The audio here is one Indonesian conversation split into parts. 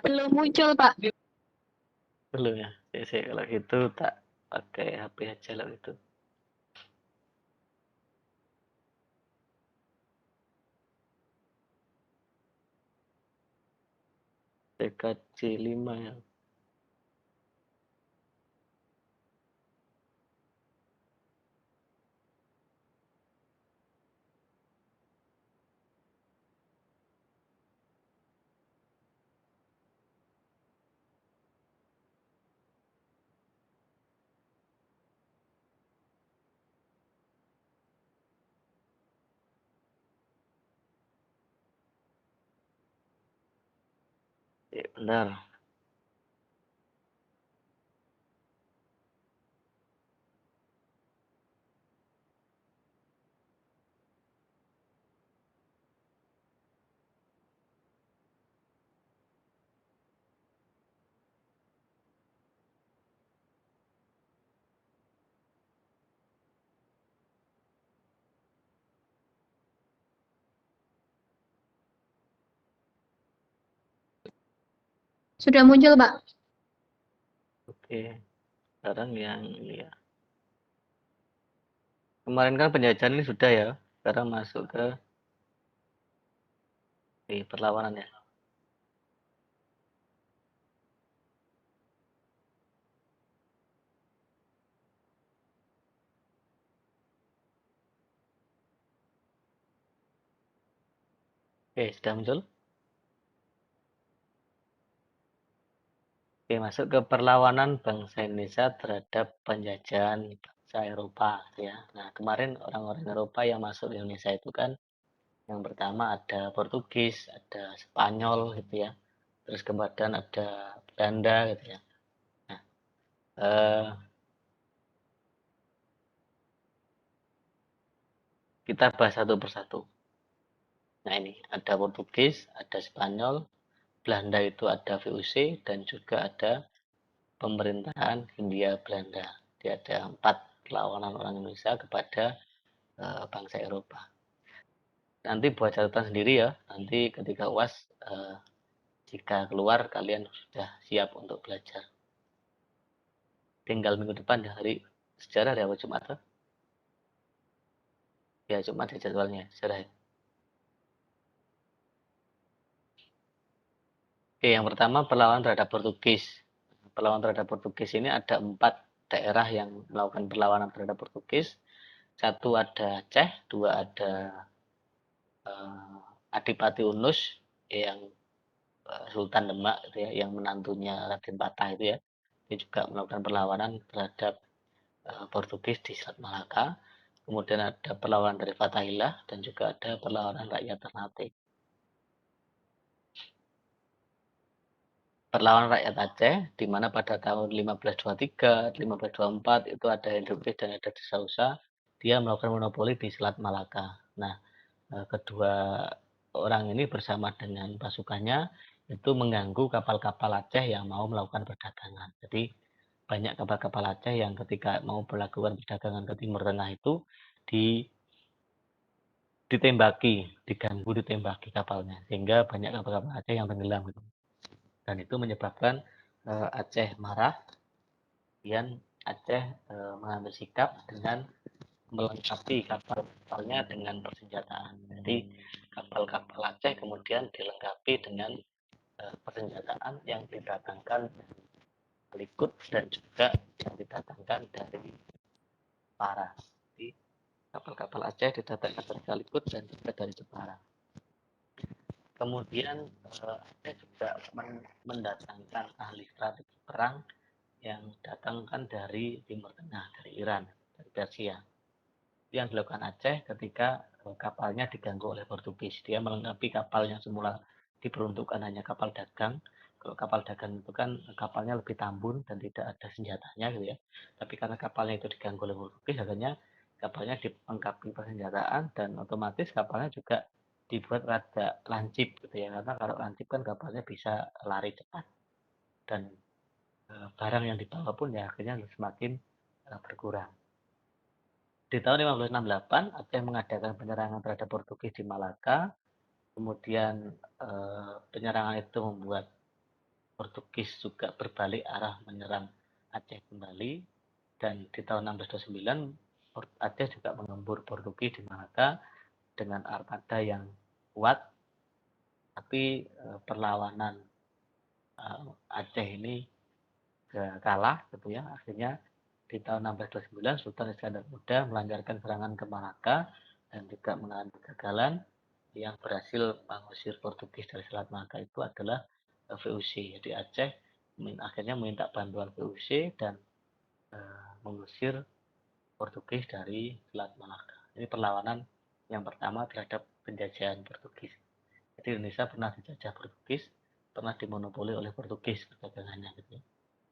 Belum muncul, Pak. Belum ya. Kalau gitu tak pakai HP aja lah itu. TKJ 5 ya. Benar. Sudah muncul, Pak. Oke. Sekarang yang ini ya. Kemarin kan penjajahan ini sudah ya. Sekarang masuk ke perlawanan ya. Oke, sudah muncul. Oke, masuk ke perlawanan bangsa Indonesia terhadap penjajahan bangsa Eropa ya. Nah, kemarin orang-orang Eropa yang masuk di Indonesia itu kan yang pertama ada Portugis, ada Spanyol gitu ya. Terus kemudian ada Belanda gitu ya. Nah, eh, kita bahas satu persatu. Nah, ini ada Portugis, ada Spanyol, Belanda itu ada VOC dan juga ada pemerintahan Hindia Belanda. Dia ada 4 perlawanan orang Indonesia kepada bangsa Eropa. Nanti buat catatan sendiri ya. Nanti ketika UAS jika keluar kalian sudah siap untuk belajar. Tinggal minggu depan ya, hari sejarah ya, Jumat tuh. Ya Jumat ya jadwalnya sejarah ya. Oke, yang pertama perlawanan terhadap Portugis. Perlawanan terhadap Portugis ini ada 4 daerah yang melakukan perlawanan terhadap Portugis. Satu ada Aceh, dua ada Adipati Unus yang Sultan Demak gitu ya, yang menantunya Raden Patah itu ya. Dia juga melakukan perlawanan terhadap Portugis di Selat Malaka. Kemudian ada perlawanan dari Fatahillah dan juga ada perlawanan rakyat Ternate. Perlawanan rakyat Aceh, di mana pada tahun 1523, 1524 itu ada Hendrik dan ada Desausa, dia melakukan monopoli di Selat Malaka. Nah, kedua orang ini bersama dengan pasukannya itu mengganggu kapal-kapal Aceh yang mau melakukan perdagangan. Jadi banyak kapal-kapal Aceh yang ketika mau melakukan perdagangan ke Timur Tengah itu ditembaki, diganggu, ditembaki kapalnya, sehingga banyak kapal-kapal Aceh yang tenggelam gitu. Dan itu menyebabkan Aceh marah, kemudian Aceh mengambil sikap dengan melengkapi kapal-kapalnya dengan persenjataan. Jadi kapal-kapal Aceh kemudian dilengkapi dengan persenjataan yang didatangkan dari Malikut dan juga yang didatangkan dari Jepara. Jadi kapal-kapal Aceh didatangkan dari Malikut dan juga dari Jepara. Kemudian Aceh juga mendatangkan ahli strategi perang yang datangkan dari Timur Tengah, dari Iran, dari Persia. Yang dilakukan Aceh ketika kapalnya diganggu oleh Portugis. Dia melengkapi kapal yang semula diperuntukkan hanya kapal dagang. Kalau kapal dagang itu kan kapalnya lebih tambun dan tidak ada senjatanya gitu ya. Tapi karena kapalnya itu diganggu oleh Portugis, akhirnya kapalnya dilengkapi persenjataan dan otomatis kapalnya juga dibuat rada lancip gitu ya. Karena kalau lancip kan kapalnya bisa lari cepat dan barang yang dibawa pun ya akhirnya semakin berkurang. Di tahun 1568 Aceh mengadakan penyerangan terhadap Portugis di Malaka. Kemudian penyerangan itu membuat Portugis juga berbalik arah menyerang Aceh kembali, dan di tahun 1629 Aceh juga mengembur Portugis di Malaka dengan armada yang kuat, tapi perlawanan Aceh ini kalah gitu ya. Akhirnya di tahun 1629 Sultan Iskandar Muda melancarkan serangan ke Malaka dan juga mengalami kegagalan. Yang berhasil mengusir Portugis dari Selat Malaka itu adalah VOC. Jadi Aceh akhirnya meminta bantuan VOC dan mengusir Portugis dari Selat Malaka. Ini perlawanan yang pertama terhadap penjajahan Portugis. Jadi Indonesia pernah dijajah Portugis, pernah dimonopoli oleh Portugis perdagangannya gitu.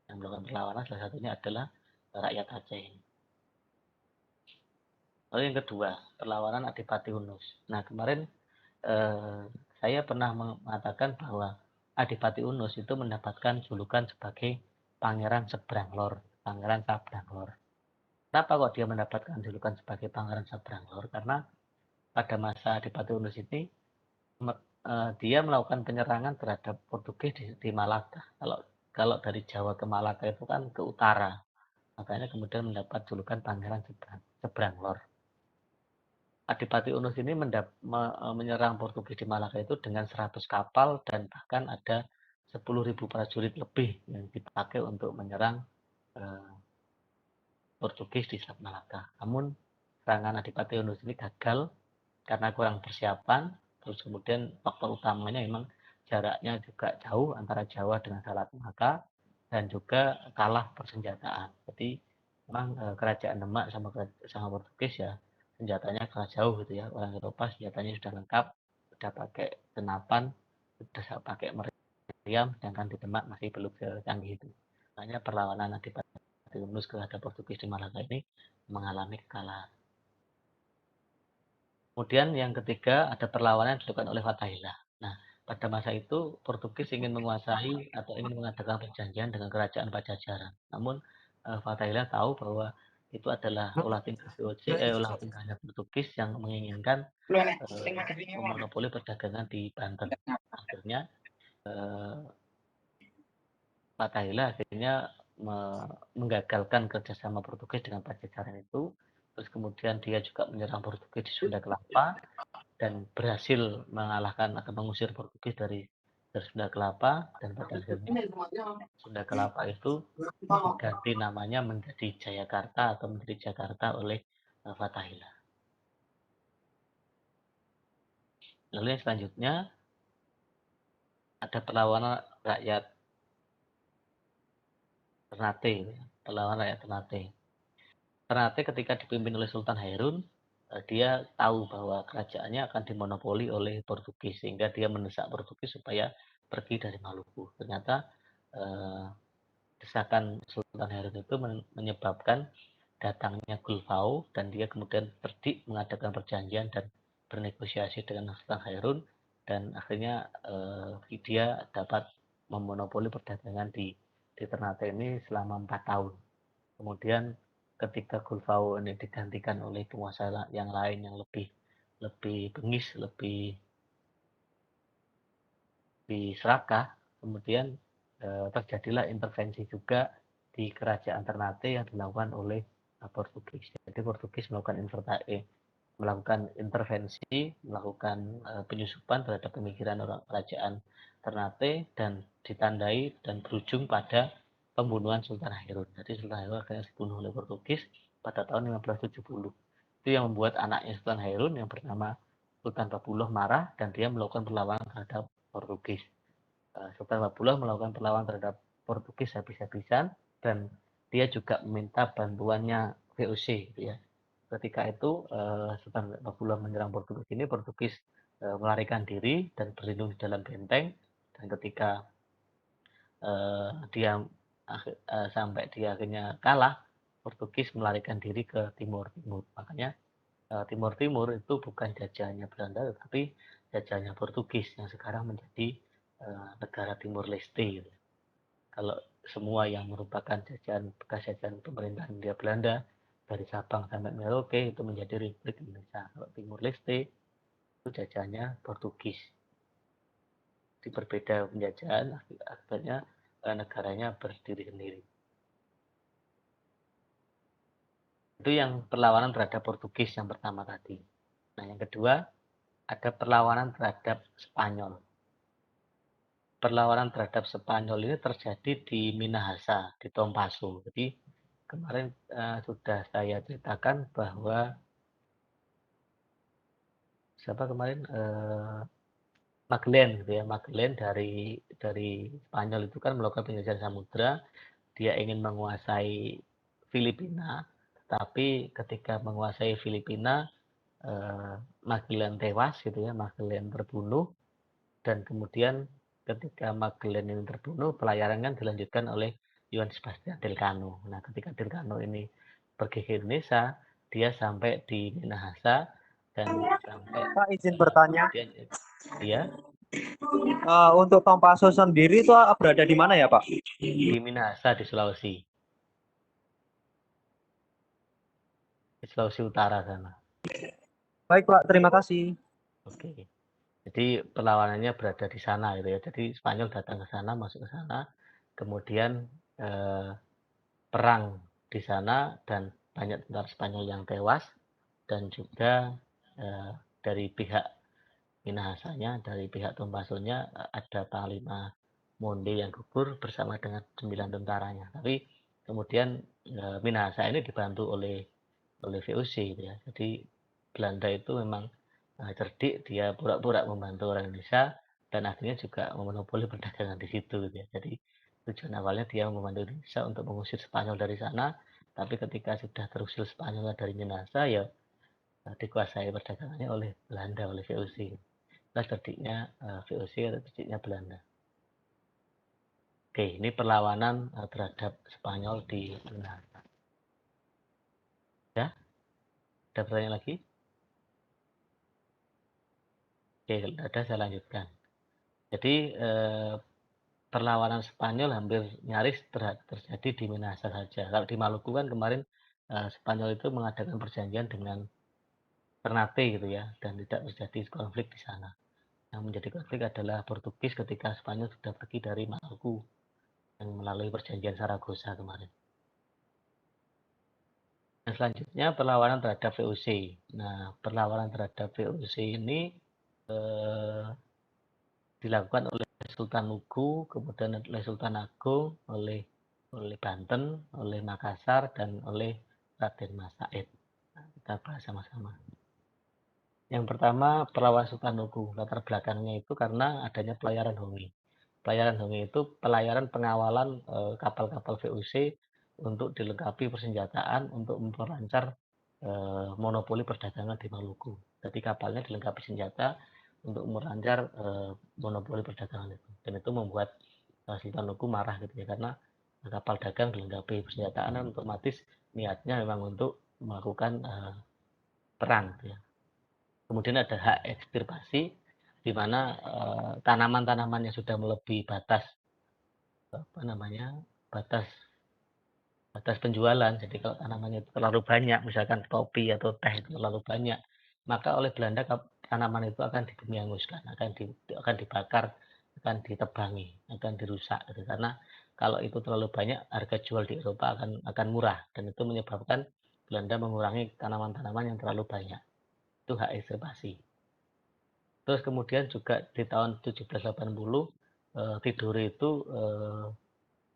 Yang melakukan perlawanan salah satunya adalah rakyat Aceh ini. Lalu yang kedua, perlawanan Adipati Unus. Nah, kemarin saya pernah mengatakan bahwa Adipati Unus itu mendapatkan julukan sebagai Pangeran Sebranglor, Pangeran Sabranglor. Kenapa kok dia mendapatkan julukan sebagai Pangeran Sabranglor? Karena pada masa Adipati Unus ini dia melakukan penyerangan terhadap Portugis di Malaka. Kalau dari Jawa ke Malaka itu kan ke utara, makanya kemudian mendapat julukan Pangeran Sebranglor. Adipati Unus ini menyerang Portugis di Malaka itu dengan 100 kapal dan bahkan ada 10.000 prajurit lebih yang dipakai untuk menyerang Portugis di Selat Malaka. Namun serangan Adipati Unus ini gagal karena kurang persiapan. Terus kemudian faktor utamanya memang jaraknya juga jauh antara Jawa dengan Selat Malaka dan juga kalah persenjataan. Jadi memang kerajaan Demak sama Portugis ya senjatanya kalah jauh gitu ya. Orang Eropa senjatanya sudah lengkap, sudah pakai senapan, sudah pakai meriam, sedangkan di Demak masih belum secanggih itu. Makanya perlawanan Adipati Unus terhadap Portugis di Malaka ini mengalami kekalahan. Kemudian yang ketiga ada perlawanan yang dilakukan oleh Fatahillah. Nah, pada masa itu Portugis ingin menguasai atau ingin mengadakan perjanjian dengan kerajaan Pajajaran. Namun Fatahillah tahu bahwa itu adalah ulah tingkah VOC, ulah tingkahnya Portugis yang menginginkan memonopoli perdagangan di Banten. Akhirnya Fatahillah akhirnya menggagalkan kerjasama Portugis dengan Pajajaran itu. Terus kemudian dia juga menyerang Portugis di Sunda Kelapa dan berhasil mengalahkan atau mengusir Portugis dari Sunda Kelapa, dan pada akhirnya Sunda Kelapa itu diganti namanya menjadi Jayakarta atau menjadi Jakarta oleh Fatahillah. Lalu yang selanjutnya ada perlawanan rakyat Ternate, perlawanan rakyat Ternate. Ternate ketika dipimpin oleh Sultan Hairun, dia tahu bahwa kerajaannya akan dimonopoli oleh Portugis, sehingga dia mendesak Portugis supaya pergi dari Maluku. Ternyata desakan Sultan Hairun itu menyebabkan datangnya Gulfau, dan dia kemudian terdik mengadakan perjanjian dan bernegosiasi dengan Sultan Hairun, dan akhirnya dia dapat memonopoli perdagangan di Ternate ini selama 4 tahun. Kemudian ketika Gulfau ini digantikan oleh penguasa yang lain yang lebih bengis, lebih serakah, kemudian terjadilah intervensi juga di kerajaan Ternate yang dilakukan oleh Portugis. Jadi Portugis melakukan intervensi, melakukan penyusupan terhadap pemikiran orang kerajaan Ternate, dan ditandai dan berujung pada pembunuhan Sultan Hairun. Jadi Sultan Hairun akhirnya dibunuh oleh Portugis pada tahun 1570. Itu yang membuat anaknya Sultan Hairun yang bernama Sultan Babuloh marah, dan dia melakukan perlawanan terhadap Portugis. Sultan Babuloh melakukan perlawanan terhadap Portugis habis-habisan, dan dia juga meminta bantuannya VOC gitu ya. Ketika itu Sultan Babuloh menyerang Portugis ini, Portugis melarikan diri dan berlindung di dalam benteng, dan ketika dia sampai dia akhirnya kalah, Portugis melarikan diri ke timur. Makanya timur itu bukan jajahannya Belanda, tetapi jajahannya Portugis yang sekarang menjadi negara Timur Leste gitu. Kalau semua yang merupakan bekas jajahan pemerintahan Hindia Belanda dari Sabang sampai Merauke itu menjadi Republik Indonesia. Kalau Timur Leste itu jajahannya Portugis. Di berbeda penjajahan, akibatnya negaranya berdiri sendiri. Itu yang perlawanan terhadap Portugis yang pertama tadi. Nah, yang kedua ada perlawanan terhadap Spanyol. Perlawanan terhadap Spanyol ini terjadi di Minahasa, di Tompaso. Jadi kemarin sudah saya ceritakan bahwa siapa kemarin Magellan gitu ya. Magellan dari Spanyol itu kan melakukan penjelajahan samudra, dia ingin menguasai Filipina, tapi ketika menguasai Filipina Magellan tewas gitu ya, Magellan terbunuh, dan kemudian ketika Magellan ini terbunuh, pelayaran kan dilanjutkan oleh Juan Sebastian Elcano. Nah, ketika Elcano ini pergi ke Indonesia, dia sampai di Minahasa dan sampai Pak, izin bertanya. dia Untuk Tompaso sendiri itu berada di mana ya, Pak? di Minahasa di Sulawesi Utara sana. Baik, Pak. Terima kasih. Oke. Jadi perlawanannya berada di sana gitu ya. Jadi Spanyol datang ke sana, masuk ke sana, kemudian perang di sana dan banyak tentara Spanyol yang tewas, dan juga dari pihak Minahasanya, dari pihak Tompasonya ada Panglima Monde yang gugur bersama dengan 9 tentaranya. Tapi kemudian Minahasa ini dibantu oleh VOC gitu ya. Jadi Belanda itu memang cerdik, dia pura-pura membantu orang Indonesia dan akhirnya juga memonopoli perdagangan di situ gitu ya. Jadi tujuan awalnya dia membantu Indonesia untuk mengusir Spanyol dari sana, tapi ketika sudah terusir Spanyol dari Minahasa ya dikuasai perdagangannya oleh Belanda, oleh VOC. Nah, cerdiknya VOC atau cerdiknya Belanda. Oke, ini perlawanan terhadap Spanyol di Minahasa. Ya, ada pertanyaan lagi? Oke, kalau ada saya lanjutkan. Jadi perlawanan Spanyol hampir nyaris terjadi di Minahasa saja. Kalau di Maluku kan kemarin Spanyol itu mengadakan perjanjian dengan Ternate gitu ya, dan tidak terjadi konflik di sana. Yang menjadi konflik adalah Portugis ketika Spanyol sudah pergi dari Maluku yang melalui perjanjian Saragossa kemarin. Nah, selanjutnya perlawanan terhadap VOC. Nah, perlawanan terhadap VOC ini dilakukan oleh Sultan Lugu, kemudian oleh Sultan Agung, oleh Banten, oleh Makassar, dan oleh Raden Mas Said. Nah, kita bahas sama-sama. Yang pertama, perlawanan Sultan Lugu. Latar belakangnya itu karena adanya pelayaran Hongi. Pelayaran Hongi itu pelayaran pengawalan kapal-kapal VOC untuk dilengkapi persenjataan untuk memperlancar monopoli perdagangan di Maluku. Jadi kapalnya dilengkapi senjata untuk melancar monopoli perdagangan itu, dan itu membuat Sultan Lugu marah gitu ya, karena kapal dagang dilengkapi persenjataan otomatis niatnya memang untuk melakukan perang gitu ya. Kemudian ada hak ekstirpasi di mana tanaman-tanaman yang sudah melebihi batas batas penjualan. Jadi kalau tanamannya itu terlalu banyak, misalkan kopi atau teh itu terlalu banyak, maka oleh Belanda tanaman itu akan dibumi-hanguskan, akan dibakar, akan ditebangi, akan dirusak gitu. Karena kalau itu terlalu banyak, harga jual di Eropa akan murah, dan itu menyebabkan Belanda mengurangi tanaman-tanaman yang terlalu banyak. Itu hak ekstirpasi. Terus kemudian juga di tahun 1780 Tidore itu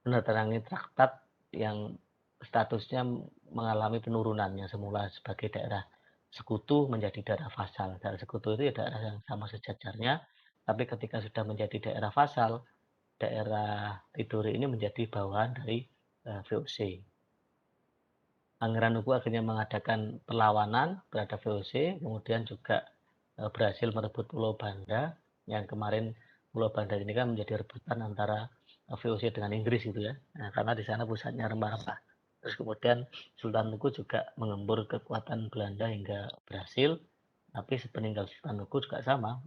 menandatangani traktat yang statusnya mengalami penurunan, yang semula sebagai daerah sekutu menjadi daerah vasal. Daerah sekutu itu ya daerah yang sama sejajarnya, tapi ketika sudah menjadi daerah vasal, daerah Tidore ini menjadi bawahan dari VOC. Pangeran Nuku akhirnya mengadakan perlawanan terhadap VOC, kemudian juga berhasil merebut Pulau Banda, yang kemarin Pulau Banda ini kan menjadi rebutan antara VOC dengan Inggris gitu ya. Nah, karena di sana pusatnya rempah-rempah. Terus kemudian Sultan Nuku juga mengembur kekuatan Belanda hingga berhasil, tapi sepeninggal Sultan Nuku juga sama,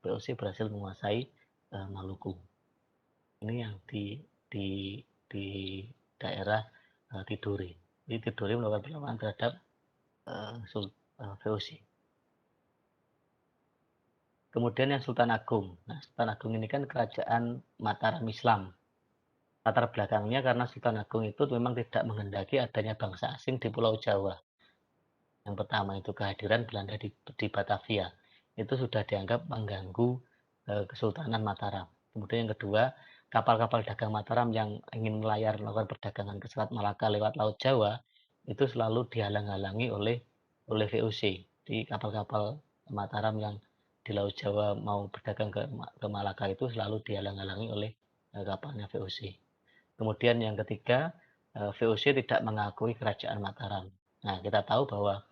VOC berhasil menguasai Maluku. Ini yang di daerah Tidore. Jadi Tidore melakukan perlawanan terhadap VOC. Kemudian yang Sultan Agung. Nah, Sultan Agung ini kan kerajaan Mataram Islam. Latar belakangnya karena Sultan Agung itu memang tidak menghendaki adanya bangsa asing di Pulau Jawa. Yang pertama itu kehadiran Belanda di Batavia. Itu sudah dianggap mengganggu Kesultanan Mataram. Kemudian yang kedua, kapal-kapal dagang Mataram yang ingin melayar melakukan perdagangan ke Selat Malaka lewat Laut Jawa itu selalu dihalang-halangi oleh VOC. Di kapal-kapal Mataram yang di Laut Jawa mau berdagang ke Malaka itu selalu dihalang-halangi oleh kapalnya VOC. Kemudian yang ketiga, VOC tidak mengakui kerajaan Mataram. Nah, kita tahu bahwa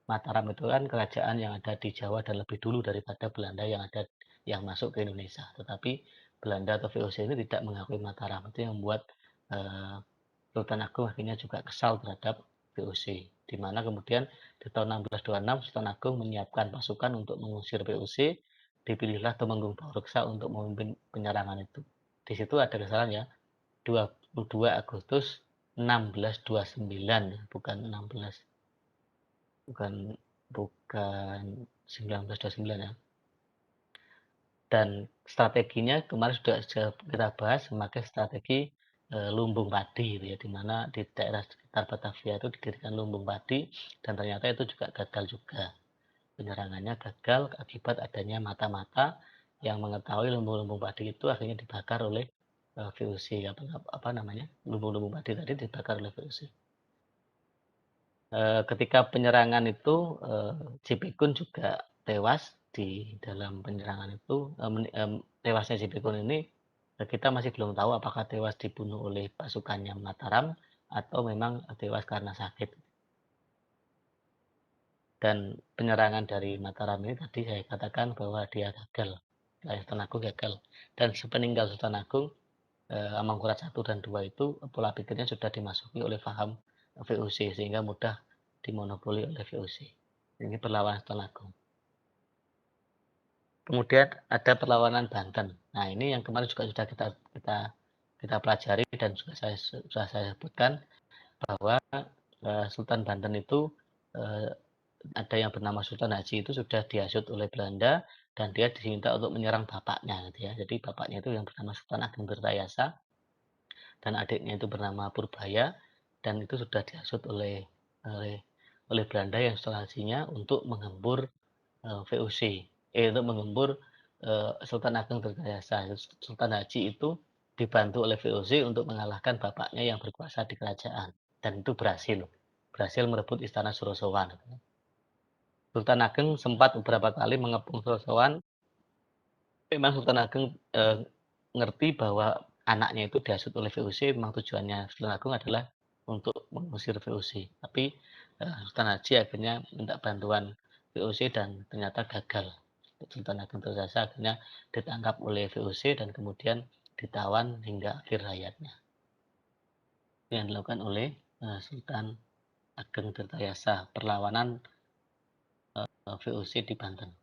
Mataram itu kan kerajaan yang ada di Jawa dan lebih dulu daripada Belanda yang masuk ke Indonesia. Tetapi Belanda atau VOC ini tidak mengakui Mataram. Itu yang membuat Sultan Agung akhirnya juga kesal terhadap VOC. Di mana kemudian di tahun 1626 Sultan Agung menyiapkan pasukan untuk mengusir VOC. Dipilihlah Temenggung Baureksa untuk memimpin penyerangan itu. Di situ ada kesalahan ya. 22 Agustus 1629, bukan 16, bukan bukan 1929 ya. Dan strateginya kemarin sudah kita bahas memakai strategi lumbung padi gitu ya, di mana di daerah sekitar Batavia itu didirikan lumbung padi dan ternyata itu juga gagal juga. Penyerangannya gagal akibat adanya mata-mata yang mengetahui lumbung-lumbung padi itu akhirnya dibakar oleh VOC. Apa namanya, lumbung-lumbung padi tadi dibakar oleh VOC. Ketika penyerangan itu Jipekun juga tewas di dalam penyerangan itu. Tewasnya Jipekun ini kita masih belum tahu apakah tewas dibunuh oleh pasukannya Mataram atau memang tewas karena sakit. Dan penyerangan dari Mataram ini tadi saya katakan bahwa dia gagal, Sultan Agung gagal. Dan sepeninggal Sultan Agung, Amangkurat 1 dan 2 itu pola pikirnya sudah dimasuki oleh paham VOC sehingga mudah dimonopoli oleh VOC. Ini perlawanan Sultan Agung. Kemudian ada perlawanan Banten. Nah, ini yang kemarin juga sudah kita pelajari dan sudah saya sebutkan bahwa Sultan Banten itu ada yang bernama Sultan Haji itu sudah dihasut oleh Belanda dan dia diminta untuk menyerang bapaknya gitu ya. Jadi bapaknya itu yang bernama Sultan Ageng Tirtayasa dan adiknya itu bernama Purbaya dan itu sudah dihasut oleh oleh Belanda yang strateginya untuk menggempur VOC, untuk menggempur Sultan Ageng Tirtayasa. Sultan Haji itu dibantu oleh VOC untuk mengalahkan bapaknya yang berkuasa di kerajaan dan itu berhasil merebut istana Surosowan. Sultan Ageng sempat beberapa kali mengepung Surosowan. Memang Sultan Ageng ngerti bahwa anaknya itu dihasut oleh VOC, memang tujuannya Sultan Agung adalah untuk mengusir VOC. Tapi Sultan Haji akhirnya minta bantuan VOC dan ternyata gagal. Sultan Agung Tirtayasa akhirnya ditangkap oleh VOC dan kemudian ditawan hingga akhir hayatnya. Yang dilakukan oleh Sultan Ageng Tirtayasa, perlawanan VOC di Banten.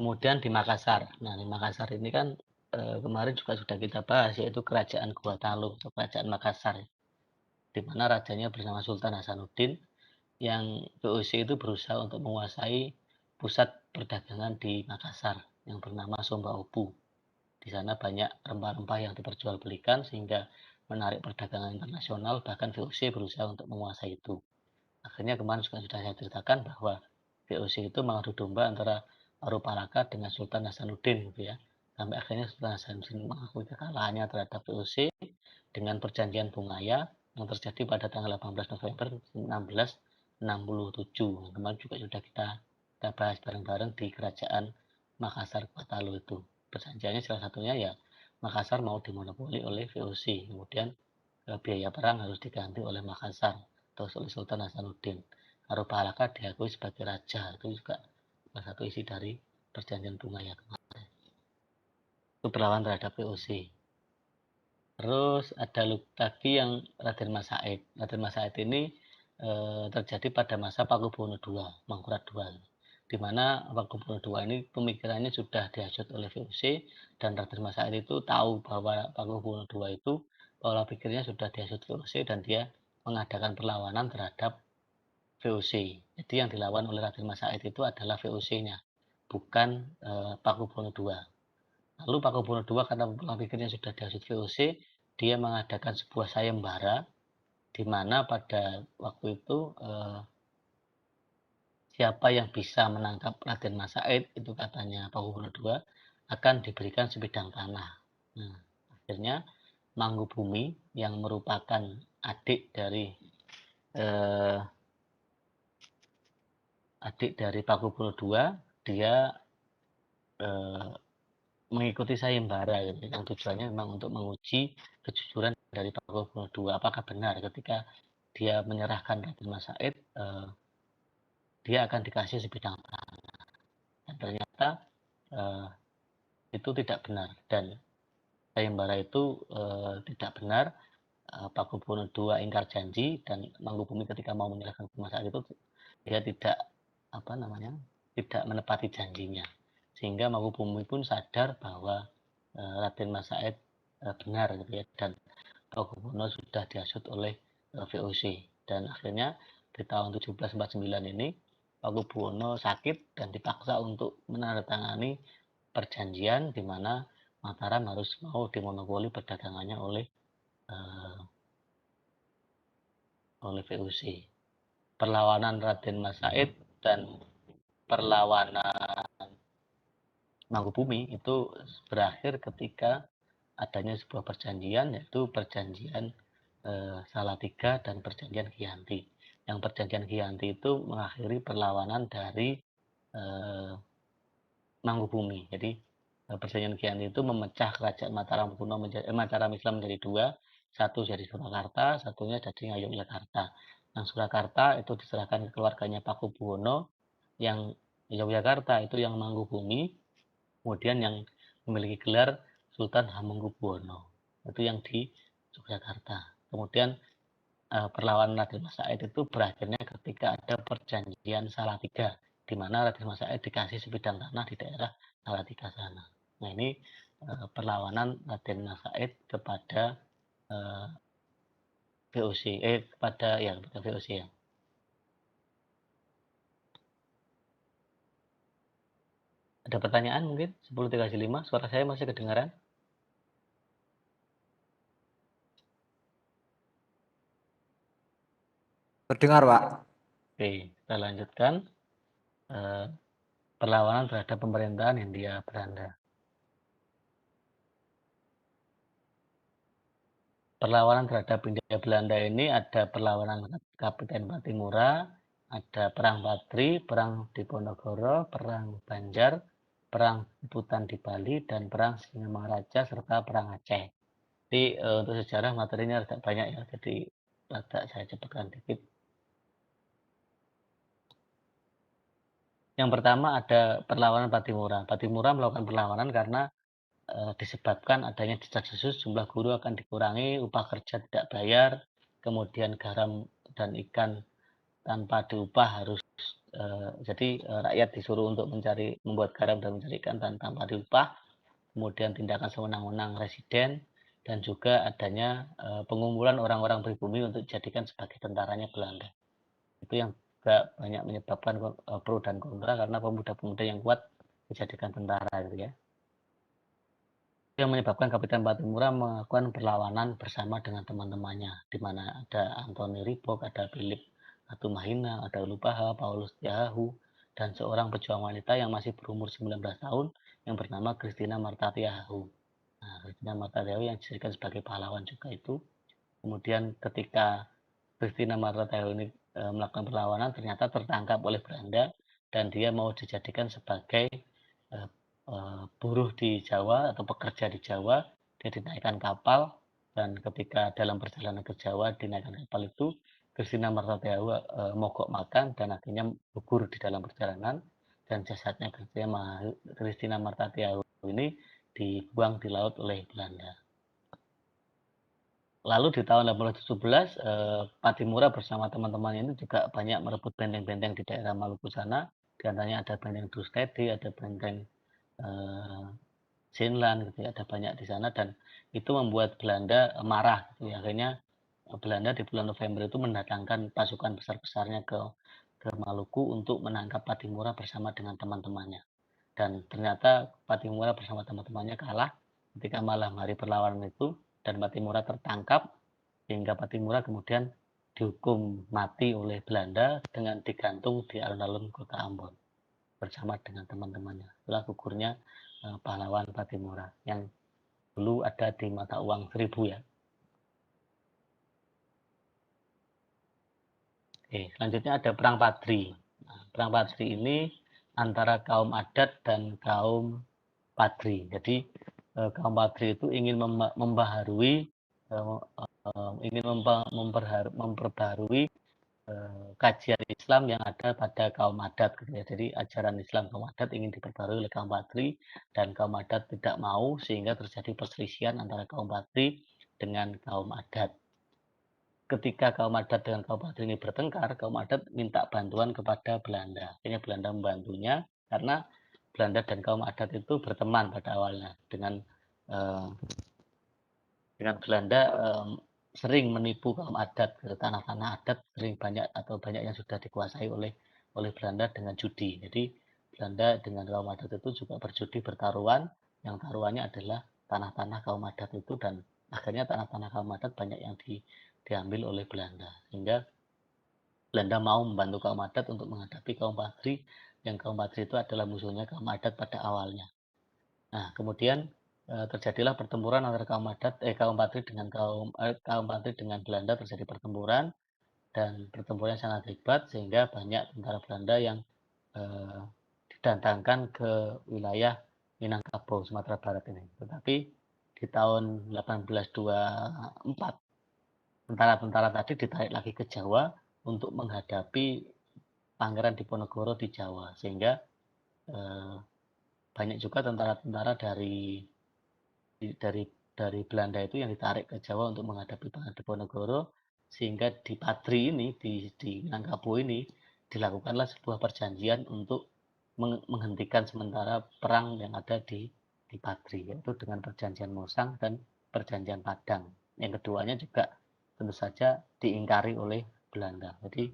Kemudian di Makassar. Nah, di Makassar ini kan kemarin juga sudah kita bahas, yaitu Kerajaan Gua Talu atau Kerajaan Makassar, di mana rajanya bersama Sultan Hasanuddin yang VOC itu berusaha untuk menguasai pusat perdagangan di Makassar yang bernama Somba Opu. Di sana banyak rempah-rempah yang diperjualbelikan sehingga menarik perdagangan internasional, bahkan VOC berusaha untuk menguasai itu. Akhirnya kemarin juga sudah saya ceritakan bahwa VOC itu mengadu domba antara Arupalaka dengan Sultan Hasanuddin gitu ya. Sampai akhirnya Sultan Hasanuddin mengakui kekalahannya terhadap VOC dengan perjanjian Bungaya yang terjadi pada tanggal 18 November 1667. Kemarin juga sudah kita bahas bareng-bareng di Kerajaan Makassar Kuatalu itu. Perjanjiannya salah satunya ya Makassar mau dimonopoli oleh VOC. Kemudian biaya perang harus diganti oleh Makassar atau oleh Sultan Hasanuddin. Arupalaka diakui sebagai raja. Itu juga salah satu isi dari perjanjian Bungaya kemarin. Itu perlawanan terhadap VOC. Terus ada lagi yang Raden Mas Said. Raden Mas Said ini terjadi pada masa Pakubuwono II, Mangkurat II. Di mana Pakubuwono II ini pemikirannya sudah dihasut oleh VOC dan Raden Mas Said itu tahu bahwa Pakubuwono II itu pola pikirnya sudah dihasut VOC dan dia mengadakan perlawanan terhadap VOC. Jadi yang dilawan oleh Raden Mas Said itu adalah VOC-nya, bukan Pakubuwono II. Lalu Pakubuwono II karena pola pikirnya sudah dihasut VOC, dia mengadakan sebuah sayembara di mana pada waktu itu siapa yang bisa menangkap Raden Mas Said itu katanya Pakubuwono II akan diberikan sebidang tanah. Nah, akhirnya Mangkubumi yang merupakan adik dari eh, Pakubuwono II, dia eh, mengikuti sayembara gitu, yang tujuannya memang untuk menguji kejujuran dari Pakubuwono II. Apakah benar ketika dia menyerahkan Raden Mas Said, dia akan dikasih sebidang tanah. Dan ternyata eh, itu tidak benar dan sayembara itu tidak benar. Pakubuwono II ingkar janji dan Mangkubumi ketika mau menyerahkan Mas Said itu dia tidak menepati janjinya, sehingga Mangkubumi pun sadar bahwa Raden Mas Said benar gitu ya, dan Pakubuwono sudah dihasut oleh VOC, dan akhirnya di tahun 1749 ini Pakubuwono sakit dan dipaksa untuk menandatangani perjanjian di mana Mataram harus mau dimonopoli perdagangannya oleh VOC. Perlawanan Raden Mas Said dan perlawanan Mangkubumi itu berakhir ketika adanya sebuah perjanjian, yaitu perjanjian Salatiga dan perjanjian Giyanti. Yang perjanjian Giyanti itu mengakhiri perlawanan dari Mangkubumi. Jadi perjanjian Giyanti itu memecah kerajaan Mataram kuno Mataram Islam menjadi dua, satu jadi Surakarta, satunya jadi Yogyakarta. Yang Surakarta itu diserahkan ke keluarganya Pakubuwono, yang Yogyakarta itu yang Mangkubumi, kemudian yang memiliki gelar Sultan Hamengkubuwono itu yang di Yogyakarta. Kemudian perlawanan Raden Mas Said itu berakhirnya ketika ada perjanjian Salatiga, di mana Raden Mas Said dikasih sebidang tanah di daerah Salatiga sana. Nah ini perlawanan Raden Mas Said kepada VOC, kepada VOC ya. Ada pertanyaan mungkin? 10.35, suara saya masih kedengaran? Terdengar, Pak. Oke, kita lanjutkan. Perlawanan terhadap pemerintahan Hindia Belanda. Perlawanan terhadap Hindia Belanda ini ada perlawanan Kapiten Patimura, ada perang Patri, perang Diponegoro, perang Banjar, perang Putan di Bali, dan perang Singamangaraja serta perang Aceh. Jadi untuk sejarah materinya agak banyak ya, jadi agak saya cepatkan dikit. Yang pertama ada perlawanan Patimura. Patimura melakukan perlawanan karena disebabkan adanya desas-desus jumlah guru akan dikurangi, upah kerja tidak bayar, kemudian garam dan ikan tanpa diupah harus jadi rakyat disuruh untuk membuat garam dan mencari ikan tanpa diupah, kemudian tindakan sewenang-wenang residen, dan juga adanya pengumpulan orang-orang pribumi untuk dijadikan sebagai tentaranya Belanda. Itu yang juga banyak menyebabkan pro dan kontra karena pemuda-pemuda yang kuat dijadikan tentara gitu ya. Yang menyebabkan Kapiten Patimura melakukan perlawanan bersama dengan teman-temannya, di mana ada Anthony Ribok, ada Philip Atumahina, ada Lupaha, Paulus Tiahahu, dan seorang pejuang wanita yang masih berumur 19 tahun yang bernama Christina Marta Tiahahu. Nah, Christina Marta Tiahahu yang dijadikan sebagai pahlawan juga itu. Kemudian ketika Christina Marta Tiahahu ini melakukan perlawanan, ternyata tertangkap oleh Belanda dan dia mau dijadikan sebagai buruh di Jawa atau pekerja di Jawa. Dia dinaikkan kapal, dan ketika dalam perjalanan ke Jawa dinaikkan kapal itu Christina Marta Tiahahu mogok makan dan akhirnya gugur di dalam perjalanan, dan jasadnya Christina Marta Tiahahu ini dibuang di laut oleh Belanda. Lalu di tahun 1817 Patimura bersama teman-teman ini juga banyak merebut benteng-benteng di daerah Maluku sana. Di antaranya ada benteng Dustedi, ada benteng Zinlan gitu ya, ada banyak di sana, dan itu membuat Belanda marah gitu ya. Akhirnya Belanda di bulan November itu mendatangkan pasukan besar-besarnya ke Maluku untuk menangkap Patimura bersama dengan teman-temannya. dan ternyata Pattimura bersama teman-temannya kalah ketika malam hari perlawanan itu, dan Pattimura tertangkap sehingga Pattimura kemudian dihukum mati oleh Belanda dengan digantung di alun-alun kota Ambon bersama dengan teman-temannya. Itulah gugurnya pahlawan Pattimura yang dulu ada di mata uang 1000 ya. Oke, selanjutnya ada Perang Padri. Nah, Perang Padri ini antara kaum adat dan kaum Padri. Jadi kaum Padri itu ingin membaharui ingin memperbaharui kajian Islam yang ada pada kaum adat gitu ya. Jadi ajaran Islam kaum adat ingin diperbarui oleh kaum Padri dan kaum adat tidak mau sehingga terjadi perselisihan antara kaum Padri dengan kaum adat. Ketika kaum adat dengan kaum Padri ini bertengkar, kaum adat minta bantuan kepada Belanda. Akhirnya Belanda membantunya karena Belanda dan kaum adat itu berteman pada awalnya eh, dengan Belanda sering menipu kaum adat ke tanah-tanah adat, sering banyak atau banyak yang sudah dikuasai oleh Belanda dengan judi. Jadi Belanda dengan kaum adat itu juga berjudi bertaruhan, yang taruhannya adalah tanah-tanah kaum adat itu, dan akhirnya tanah-tanah kaum adat banyak yang diambil oleh Belanda, sehingga Belanda mau membantu kaum adat untuk menghadapi kaum Padri, yang kaum Padri itu adalah musuhnya kaum adat pada awalnya. Nah, kemudian terjadilah pertempuran antara kaum Padri dengan kaum Padri dengan Belanda, terjadi pertempuran, dan pertempuran sangat hebat sehingga banyak tentara Belanda yang eh, didatangkan ke wilayah Minangkabau, Sumatera Barat ini. Tetapi di tahun 1824 tentara-tentara tadi ditarik lagi ke Jawa untuk menghadapi Pangeran Diponegoro di Jawa, sehingga eh, banyak juga tentara-tentara dari dari Belanda itu yang ditarik ke Jawa untuk menghadapi Pangeran Diponegoro, sehingga di Padri ini di Minangkabau ini dilakukanlah sebuah perjanjian untuk menghentikan sementara perang yang ada di Padri, yaitu dengan perjanjian Mosang dan perjanjian Padang. Yang keduanya juga tentu saja diingkari oleh Belanda. Jadi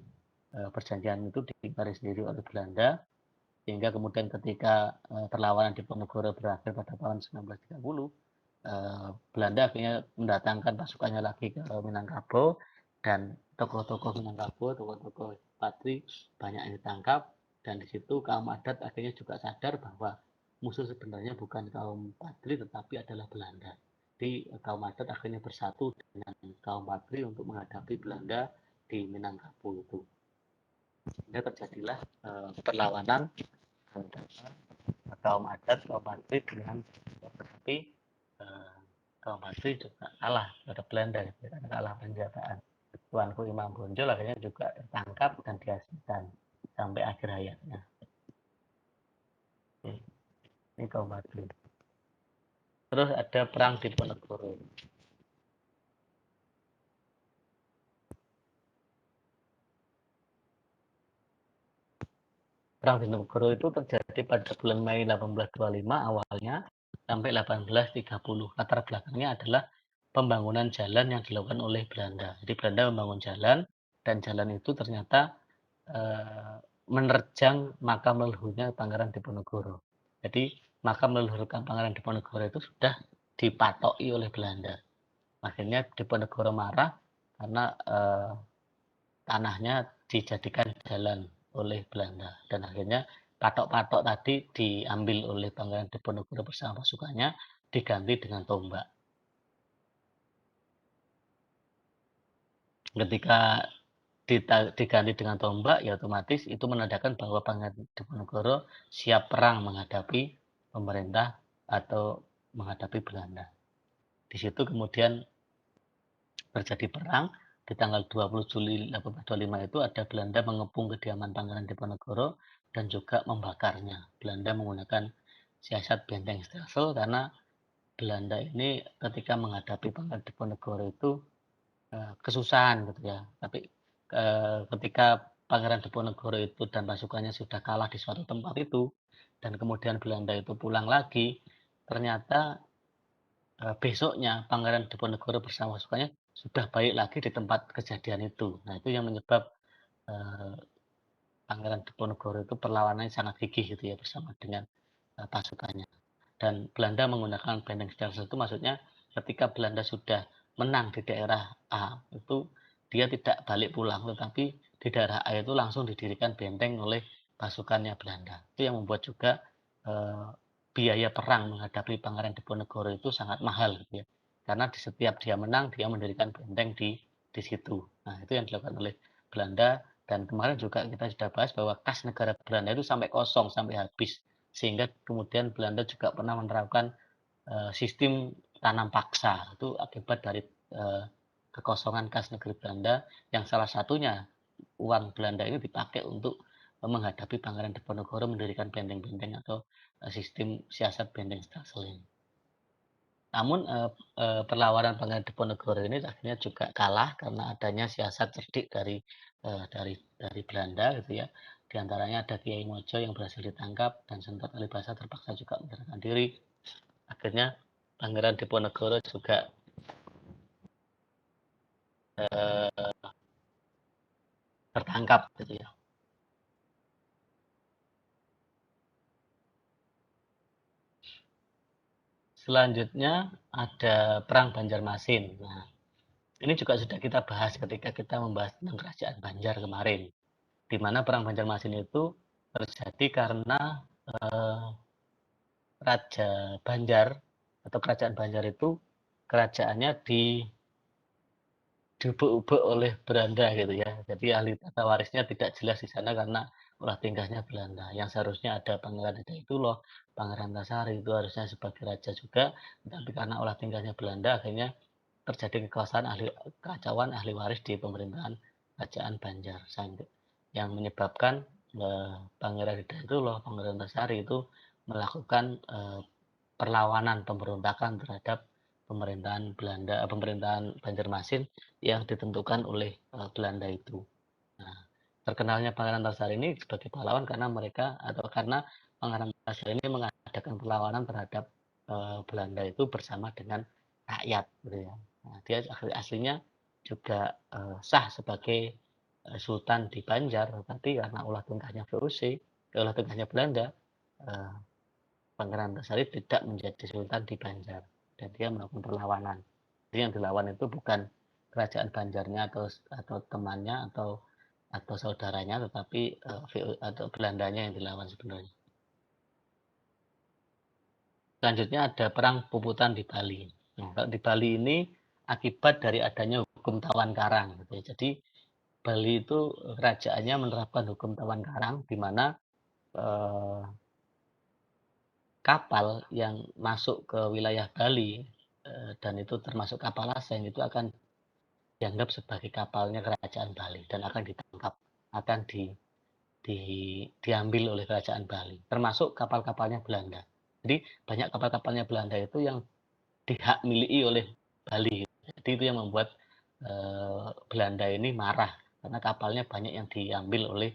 perjanjian itu diingkari sendiri oleh Belanda, sehingga kemudian ketika perlawanan Diponegoro berakhir pada tahun 1930, Belanda akhirnya mendatangkan pasukannya lagi ke Minangkabau, dan tokoh-tokoh Minangkabau, tokoh-tokoh Padri banyak yang ditangkap, dan di situ kaum adat akhirnya juga sadar bahwa musuh sebenarnya bukan kaum Padri tetapi adalah Belanda. Jadi kaum adat akhirnya bersatu dengan kaum Padri untuk menghadapi Belanda di Minangkabau itu. Sehingga terjadilah perlawanan kaum adat, kaum Padri dengan, tetapi kaum Padri juga kalah pada Belanda karena kalah penjataan. Tuanku Imam Bonjol akhirnya juga tertangkap dan diasingkan sampai akhir hayatnya. Ini kaum Padri. Terus ada perang Diponegoro. Perang Diponegoro itu terjadi pada bulan Mei 1825 awalnya sampai 1830. Latar belakangnya adalah pembangunan jalan yang dilakukan oleh Belanda. Jadi Belanda membangun jalan, dan jalan itu ternyata menerjang makam leluhurnya Pangeran Diponegoro. Jadi makam leluhur Pangeran Diponegoro itu sudah dipatoki oleh Belanda. Akhirnya Diponegoro marah karena tanahnya dijadikan jalan oleh Belanda, dan akhirnya patok-patok tadi diambil oleh Pangeran Diponegoro bersama pasukannya, diganti dengan tombak. Ketika diganti dengan tombak, ya otomatis itu menandakan bahwa Pangeran Diponegoro siap perang menghadapi pemerintah atau menghadapi Belanda. Di situ kemudian terjadi perang. Di tanggal 20 Juli 1825 itu ada Belanda mengepung kediaman Pangeran Diponegoro dan juga membakarnya. Belanda menggunakan siasat benteng stelsel karena Belanda ini ketika menghadapi Pangeran Diponegoro itu kesusahan gitu ya. Tapi ketika Pangeran Diponegoro itu dan pasukannya sudah kalah di suatu tempat itu, dan kemudian Belanda itu pulang lagi, ternyata besoknya Pangeran Diponegoro bersama pasukannya sudah balik lagi di tempat kejadian itu. Nah, itu yang menyebab Pangeran Diponegoro itu perlawanannya sangat gigih gitu ya bersama dengan pasukannya. Dan Belanda menggunakan Bentengstelsel itu maksudnya ketika Belanda sudah menang di daerah A itu dia tidak balik pulang, tetapi di daerah A itu langsung didirikan benteng oleh pasukannya Belanda. Itu yang membuat juga biaya perang menghadapi Pangeran Diponegoro itu sangat mahal gitu ya. Karena di setiap dia menang dia mendirikan benteng di situ. Nah, itu yang dilakukan oleh Belanda. Dan kemarin juga kita sudah bahas bahwa kas negara Belanda itu sampai kosong, sampai habis. Sehingga kemudian Belanda juga pernah menerapkan sistem tanam paksa. Itu akibat dari kekosongan kas negeri Belanda yang salah satunya uang Belanda ini dipakai untuk menghadapi Pangeran Diponegoro mendirikan benteng-benteng atau sistem siasat benteng Stelsel ini. Namun perlawanan Pangeran Diponegoro ini akhirnya juga kalah karena adanya siasat cerdik dari Belanda gitu ya. Di antaranya ada Kiai Mojo yang berhasil ditangkap dan Sentot Alibasa terpaksa juga menyerahkan diri. Akhirnya Pangeran Diponegoro juga tertangkap gitu ya. Selanjutnya ada Perang Banjarmasin. Nah, ini juga sudah kita bahas ketika kita membahas tentang Kerajaan Banjar kemarin, di mana Perang Banjarmasin itu terjadi karena Raja Banjar atau Kerajaan Banjar itu kerajaannya diubek-ubek oleh Belanda gitu ya. Jadi ahli tata warisnya tidak jelas di sana karena ulah tingkahnya Belanda. Yang seharusnya ada Pangeran Hidayatullah, Pangeran Antasari itu harusnya sebagai raja juga, tapi karena ulah tingkahnya Belanda akhirnya terjadi kekacauan ahli waris di pemerintahan Kerajaan Banjar yang menyebabkan Pangeran Hidayatullah, Pangeran Antasari itu melakukan perlawanan pemberontakan terhadap pemerintahan Banjarmasin yang ditentukan oleh Belanda itu. Nah, terkenalnya Pangeran Antasari ini sebagai pahlawan karena Pangeran Antasari ini mengadakan perlawanan terhadap Belanda itu bersama dengan rakyat gitu ya. Nah, dia aslinya juga sah sebagai sultan di Banjar, tetapi karena ulah tingkahnya VOC, ulah tingkahnya Belanda, eh, Pangeran Antasari tidak menjadi sultan di Banjar dan dia melakukan perlawanan. Jadi yang dilawan itu bukan kerajaan Banjarnya atau temannya atau saudaranya, tetapi atau Belandanya yang dilawan sebenarnya. Selanjutnya ada perang Puputan di Bali. Nah, kalau di Bali ini akibat dari adanya hukum tawan karang. Gitu ya. Jadi Bali itu kerajaannya menerapkan hukum tawan karang di mana eh, kapal yang masuk ke wilayah Bali dan itu termasuk kapal asing itu akan dianggap sebagai kapalnya kerajaan Bali dan akan ditangkap, akan di, diambil oleh kerajaan Bali, termasuk kapal-kapalnya Belanda. Jadi banyak kapal-kapalnya Belanda itu yang dihak miliki oleh Bali. Jadi itu yang membuat Belanda ini marah karena kapalnya banyak yang diambil oleh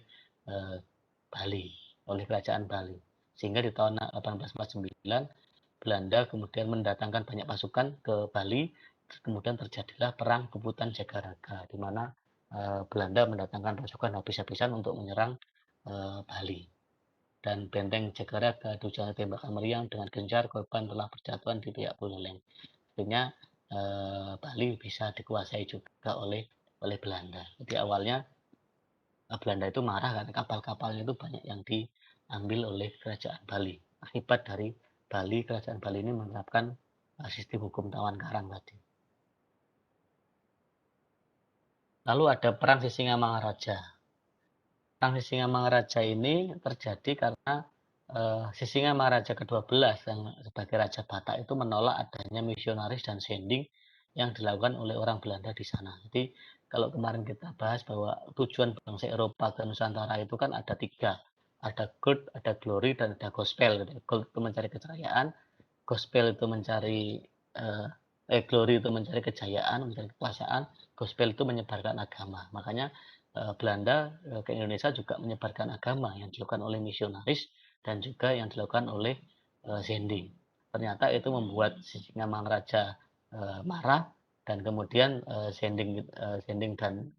Bali, oleh kerajaan Bali. Sehingga di tahun 1849 Belanda kemudian mendatangkan banyak pasukan ke Bali, kemudian terjadilah perang Puputan Jagaraga, di mana Belanda mendatangkan pasukan habis-habisan untuk menyerang Bali. Dan benteng Jagaraga diujarnya tembakan meriam dengan gencar, korban telah berjatuhan di pihak Buleleng. Akhirnya Bali bisa dikuasai juga oleh Belanda. Jadi awalnya Belanda itu marah karena kapal-kapalnya itu banyak yang diambil oleh kerajaan Bali. Akibat dari kerajaan Bali ini menerapkan sistem hukum tawan karang tadi. Lalu ada perang Sisingamangaraja. Perang Sisingamangaraja ini terjadi karena Sisingamangaraja ke-12 yang sebagai Raja Batak itu menolak adanya misionaris dan sending yang dilakukan oleh orang Belanda di sana. Jadi kalau kemarin kita bahas bahwa tujuan bangsa Eropa ke Nusantara itu kan ada 3. Ada gold, ada glory, dan ada gospel. Gold itu mencari kejayaan, gospel itu mencari glory itu mencari kejayaan, mencari kekuasaan, gospel itu menyebarkan agama. Makanya Belanda ke Indonesia juga menyebarkan agama yang dilakukan oleh misionaris dan juga yang dilakukan oleh Zending. Ternyata itu membuat Sisingamangaraja marah dan kemudian Zending dan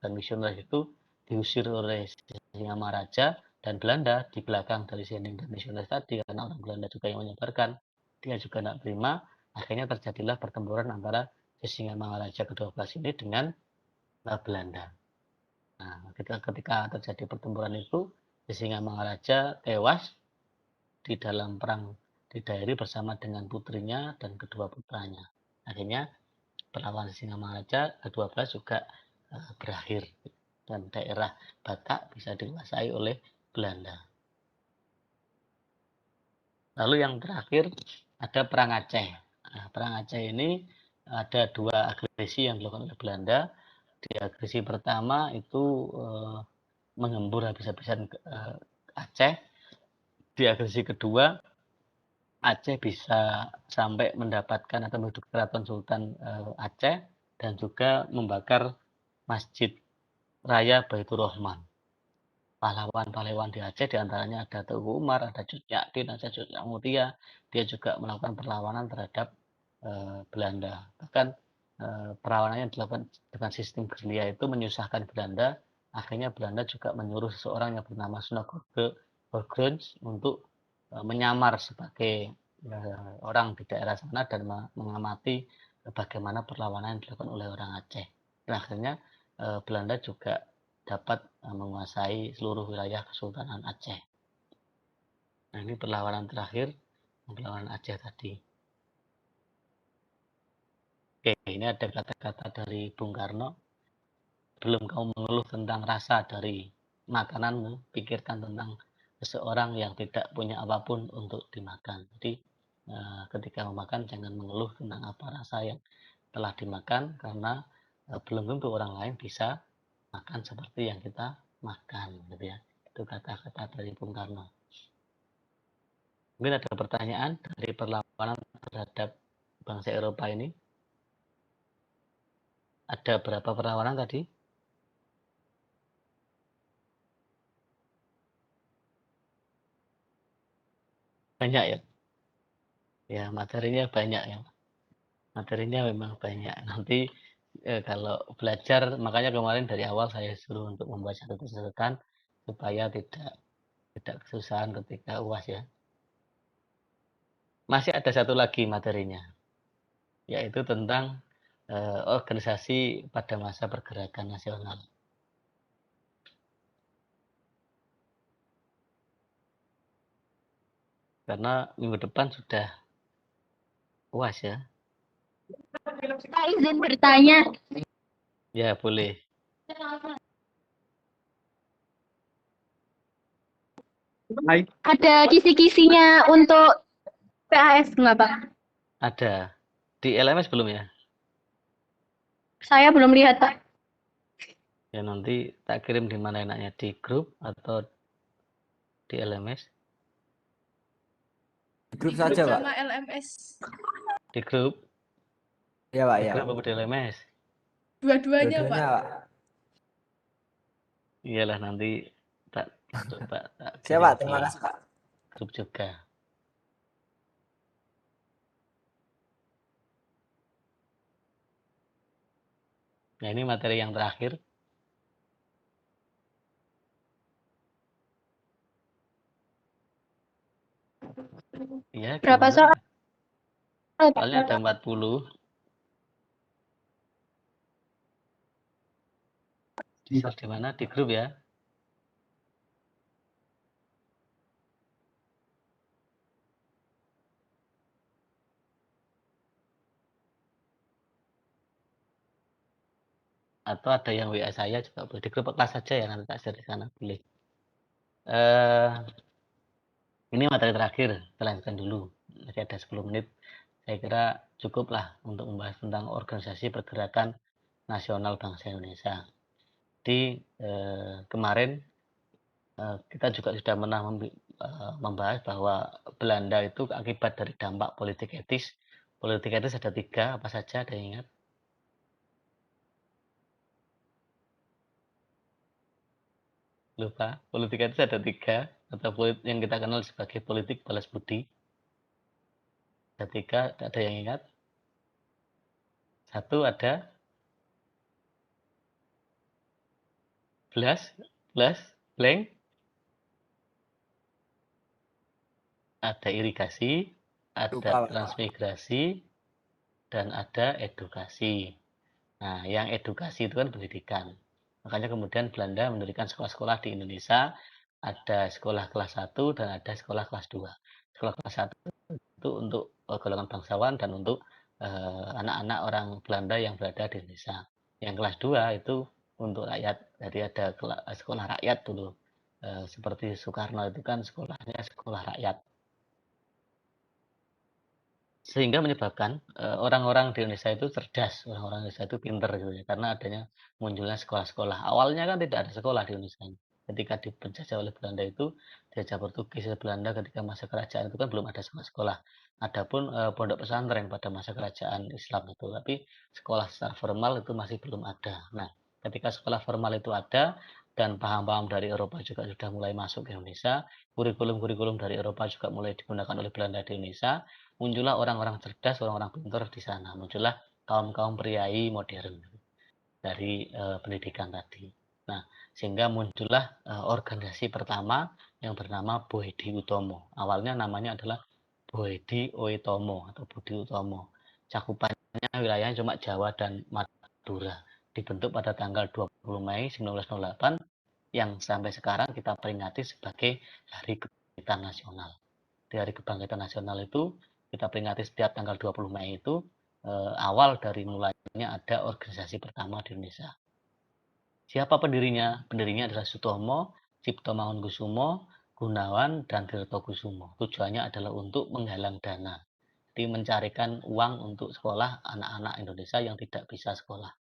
misionaris itu diusir oleh Sisingamangaraja Dan Belanda di belakang dari Zending dan Nasionalis tadi, karena orang Belanda juga yang menyebarkan, dia juga tidak terima, akhirnya terjadilah pertempuran antara Sisingamangaraja ke-12 ini dengan Belanda. Nah, ketika terjadi pertempuran itu, Sisingamangaraja tewas di dalam perang di Dairi bersama dengan putrinya dan kedua putranya. Akhirnya perlawanan Sisingamangaraja ke-12 juga berakhir dan daerah Batak bisa dikuasai oleh Belanda. Lalu yang terakhir ada Perang Aceh. Nah, Perang Aceh ini ada dua agresi yang dilakukan oleh Belanda. Di agresi pertama itu menggembur habis-habisan Aceh. Di agresi kedua Aceh bisa sampai mendapatkan atau menduduki keraton Sultan Aceh dan juga membakar Masjid Raya Baitur Rahman. Pahlawan-pahlawan di Aceh diantaranya ada Teguh Umar, ada Cut Nyak-Dien, ada Cut Nyak Mutia. Dia juga melakukan perlawanan terhadap Belanda. Bahkan perlawanannya dilakukan dengan sistem gerilya itu menyusahkan Belanda. Akhirnya Belanda juga menyuruh seseorang yang bernama Snodgrass Horgrunge untuk menyamar sebagai orang di daerah sana dan mengamati bagaimana perlawanan yang dilakukan oleh orang Aceh. Dan akhirnya Belanda juga dapat menguasai seluruh wilayah Kesultanan Aceh. Nah, ini perlawanan terakhir, perlawanan Aceh tadi. Oke, ini ada kata-kata dari Bung Karno. Belum kamu mengeluh tentang rasa dari makananmu, pikirkan tentang seseorang yang tidak punya apapun untuk dimakan. Jadi ketika memakan jangan mengeluh tentang apa rasa yang telah dimakan, karena belum tentu orang lain bisa makan seperti yang kita makan, gitu ya. Itu kata-kata dari Bung Karno. Mungkin ada pertanyaan dari perlawanan terhadap bangsa Eropa ini. Ada berapa perlawanan tadi? Banyak ya? Ya, materinya banyak ya. Materinya memang banyak. Nanti kalau belajar, makanya kemarin dari awal saya suruh untuk membuat catatan supaya tidak kesusahan ketika UAS ya. Masih ada satu lagi materinya, yaitu tentang organisasi pada masa pergerakan nasional. Karena minggu depan sudah UAS ya. Pak izin bertanya. Ya, boleh. Ada kisi-kisinya untuk PAS nggak, Pak? Ada. Di LMS belum ya? Saya belum lihat, Pak. Ya, nanti tak kirim di mana enaknya, di grup atau di LMS? Di grup saja, Pak. Sama LMS. Di grup? Iya, Pak, Di ya. grup apa di LMS? Dua-duanya, Pak. Dua-duanya, Pak. Iyalah, nanti tak coba tak Siap, kirim Pak. di Terima kasih, Pak. grup juga. Nah, ini materi yang terakhir. Ya, Berapa gimana? soal, Pak? Soalnya ada 40. Di mana? Di grup ya. Atau ada yang WA saya juga boleh. Di grup kelas saja ya, nanti tak share di sana boleh. Ini materi terakhir, kita lanjutkan dulu. Masih ada 10 menit. Saya kira cukuplah untuk membahas tentang organisasi pergerakan nasional bangsa Indonesia. Di kemarin kita juga sudah pernah membahas bahwa Belanda itu akibat dari dampak politik etis. Politik etis ada 3, apa saja, ada yang ingat? Lupa. Politik etis ada 3, atau yang kita kenal sebagai politik balas budi. Ada 3, ada yang ingat? Satu ada blank. ada irigasi, ada Lupa, Pak. transmigrasi, dan ada edukasi. Nah, yang edukasi itu kan pendidikan. Makanya kemudian Belanda mendirikan sekolah-sekolah di Indonesia, ada sekolah kelas 1 dan ada sekolah kelas 2. Sekolah kelas 1 itu untuk golongan bangsawan dan untuk anak-anak orang Belanda yang berada di Indonesia. Yang kelas 2 itu untuk rakyat. Jadi ada sekolah rakyat dulu. Seperti Soekarno itu kan sekolahnya sekolah rakyat. Sehingga menyebabkan orang-orang di Indonesia itu cerdas, orang-orang Indonesia itu pinter gitu ya, karena adanya munculnya sekolah-sekolah. Awalnya kan tidak ada sekolah di Indonesia. Ketika dipenjajah oleh Belanda itu, dijajah Portugis Belanda ketika masa kerajaan itu kan belum ada sekolah. Adapun pondok pesantren pada masa kerajaan Islam itu, tapi sekolah secara formal itu masih belum ada. Nah, ketika sekolah formal itu ada dan paham-paham dari Eropa juga sudah mulai masuk ke Indonesia, kurikulum-kurikulum dari Eropa juga mulai digunakan oleh Belanda di Indonesia, muncullah orang-orang cerdas, orang-orang pintar di sana. Muncullah kaum-kaum priai modern dari pendidikan tadi. Nah, sehingga muncullah organisasi pertama yang bernama Boedi Utomo. Awalnya namanya adalah Boedi Oetomo atau Budi Utomo. Cakupannya wilayahnya cuma Jawa dan Madura. Dibentuk pada tanggal 20 Mei 1908 yang sampai sekarang kita peringati sebagai Hari Kebangkitan Nasional. Di Hari Kebangkitan Nasional itu kita peringati setiap tanggal 20 Mei itu awal dari mulainya ada organisasi pertama di Indonesia. Siapa pendirinya? Pendirinya adalah Sutomo, Cipto Mangunkusumo, Gunawan, dan Tirto Kusumo. Tujuannya adalah untuk menggalang dana. Jadi mencarikan uang untuk sekolah anak-anak Indonesia yang tidak bisa sekolah.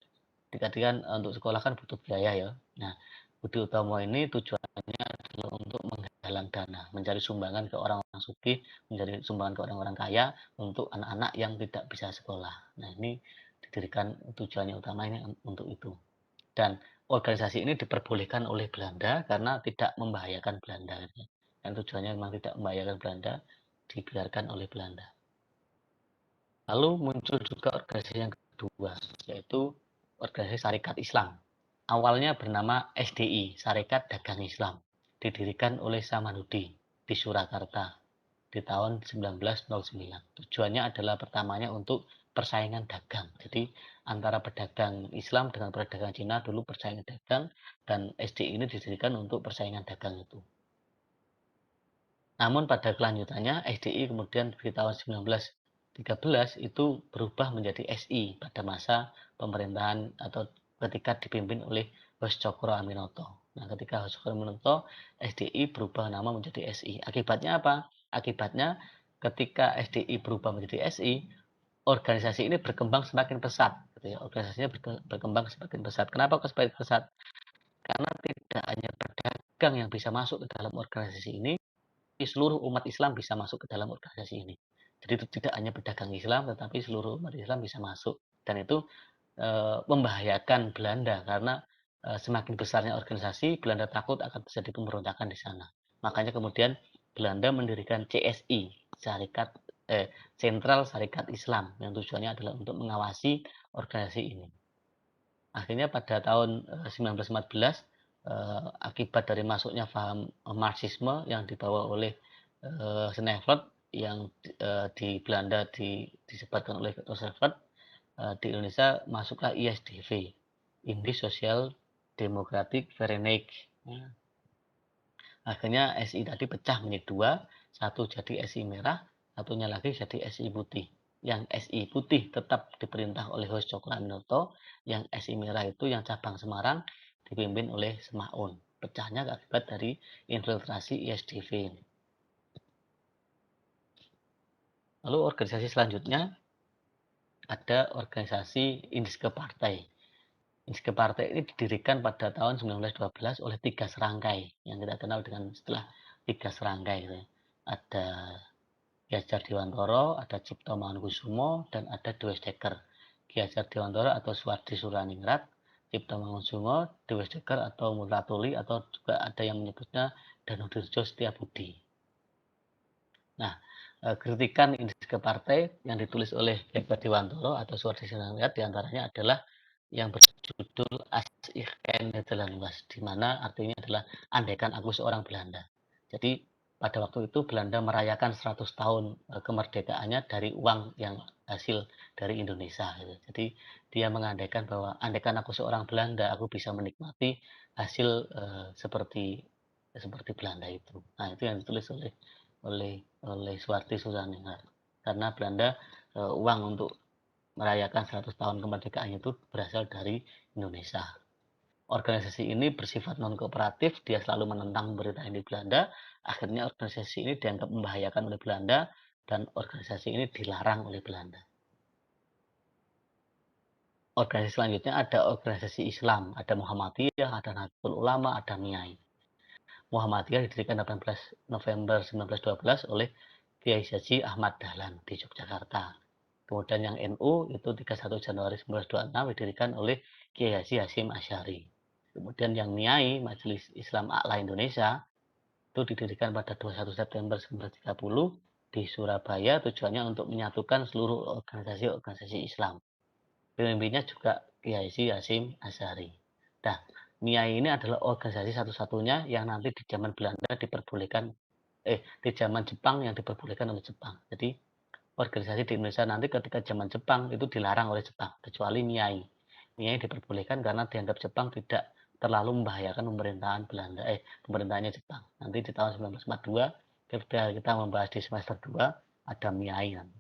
Dikatakan untuk sekolah kan butuh biaya ya. Nah, Budi Utomo ini tujuannya adalah untuk menggalang dana, mencari sumbangan ke orang-orang sugih, mencari sumbangan ke orang-orang kaya untuk anak-anak yang tidak bisa sekolah. Nah, ini didirikan tujuannya utamanya untuk itu. Dan organisasi ini diperbolehkan oleh Belanda karena tidak membahayakan Belanda. Dan tujuannya memang tidak membahayakan Belanda, dibiarkan oleh Belanda. Lalu muncul juga organisasi yang kedua, yaitu organisasi Sarekat Islam. Awalnya bernama SDI, Sarekat Dagang Islam, didirikan oleh Samanhudi di Surakarta di tahun 1909. Tujuannya adalah pertamanya untuk persaingan dagang. Jadi antara pedagang Islam dengan pedagang Cina dulu persaingan dagang, dan SDI ini didirikan untuk persaingan dagang itu. Namun pada kelanjutannya SDI kemudian di tahun 1913 itu berubah menjadi SI pada masa pemerintahan atau ketika dipimpin oleh Hos Cokro Aminoto. Nah, ketika Hos Cokro Aminoto, SDI berubah nama menjadi SI. Akibatnya apa? Akibatnya ketika SDI berubah menjadi SI, organisasi ini berkembang semakin pesat. Gitu ya. Organisasinya berkembang semakin pesat. Kenapa kok semakin pesat? Karena tidak hanya pedagang yang bisa masuk ke dalam organisasi ini, seluruh umat Islam bisa masuk ke dalam organisasi ini. Jadi itu tidak hanya pedagang Islam, tetapi seluruh umat Islam bisa masuk. Dan itu membahayakan Belanda karena semakin besarnya organisasi, Belanda takut akan terjadi pemberontakan di sana. Makanya kemudian Belanda mendirikan CSI, Sentral Syarikat Islam, yang tujuannya adalah untuk mengawasi organisasi ini. Akhirnya pada tahun 1914, akibat dari masuknya paham Marxisme yang dibawa oleh Snevert yang di Belanda disebarkan oleh Roosevelt, di Indonesia masuklah ISDV, Indi Social Democratic Vereniging. Akhirnya SI tadi pecah menjadi dua, satu jadi SI merah, satunya lagi jadi SI putih. Yang SI putih tetap diperintah oleh Hos Cokro Aminoto, yang SI merah itu yang cabang Semarang dipimpin oleh Semaun. Pecahnya akibat dari infiltrasi ISDV ini. Lalu organisasi selanjutnya ada organisasi Indiske Partai. Indiske Partai ini didirikan pada tahun 1912 oleh 3 serangkai yang kita kenal dengan istilah 3 serangkai. Ada Ki Hajar Dewantoro, ada Cipto Mangunkusumo, dan ada Dewes Dekker. Ki Hajar Dewantoro atau Suwardi Suraningrat, Cipto Mangunkusumo, Dewes Dekker atau Multatuli, atau juga ada yang menyebutnya Danudirjo Setiabudi. Nah, kritikan Indiske Partai yang ditulis oleh Ki Hajar Dewantoro atau Suwardi Suraningrat diantaranya adalah yang berjudul As ik ken Nederland was, di mana artinya adalah andaikan aku seorang Belanda. Jadi pada waktu itu Belanda merayakan 100 tahun kemerdekaannya dari uang yang hasil dari Indonesia gitu. Jadi dia mengandaikan bahwa andaikan aku seorang Belanda, aku bisa menikmati hasil seperti Belanda itu. Nah, itu yang ditulis oleh Suwarti Susaningrat. Karena Belanda uang untuk merayakan 100 tahun kemerdekaannya itu berasal dari Indonesia. Organisasi ini bersifat non-kooperatif, dia selalu menentang pemerintahan di Belanda. Akhirnya organisasi ini dianggap membahayakan oleh Belanda dan organisasi ini dilarang oleh Belanda. Organisasi selanjutnya ada organisasi Islam, ada Muhammadiyah, ada Nahdlatul Ulama, ada MIAI. Muhammadiyah didirikan 18 November 1912 oleh Kiai Haji Ahmad Dahlan di Yogyakarta. Kemudian yang NU itu 31 Januari 1926 didirikan oleh Kiai Haji Hasyim Asy'ari. Kemudian yang MIAI, Majelis Islam A'la Indonesia, itu didirikan pada 21 September 1930 di Surabaya, tujuannya untuk menyatukan seluruh organisasi-organisasi Islam. Pemimpinnya juga Kiai Haji Hasyim Asy'ari. Nah, MIAI ini adalah organisasi satu-satunya yang nanti di zaman Belanda diperbolehkan, di zaman Jepang yang diperbolehkan oleh Jepang. Jadi organisasi di Indonesia nanti ketika zaman Jepang itu dilarang oleh Jepang, kecuali MIAI. MIAI diperbolehkan karena dianggap Jepang tidak terlalu membahayakan pemerintahnya Jepang. Nanti di tahun 1942 ketika kita membahas di semester 2 ada MIAI nanti.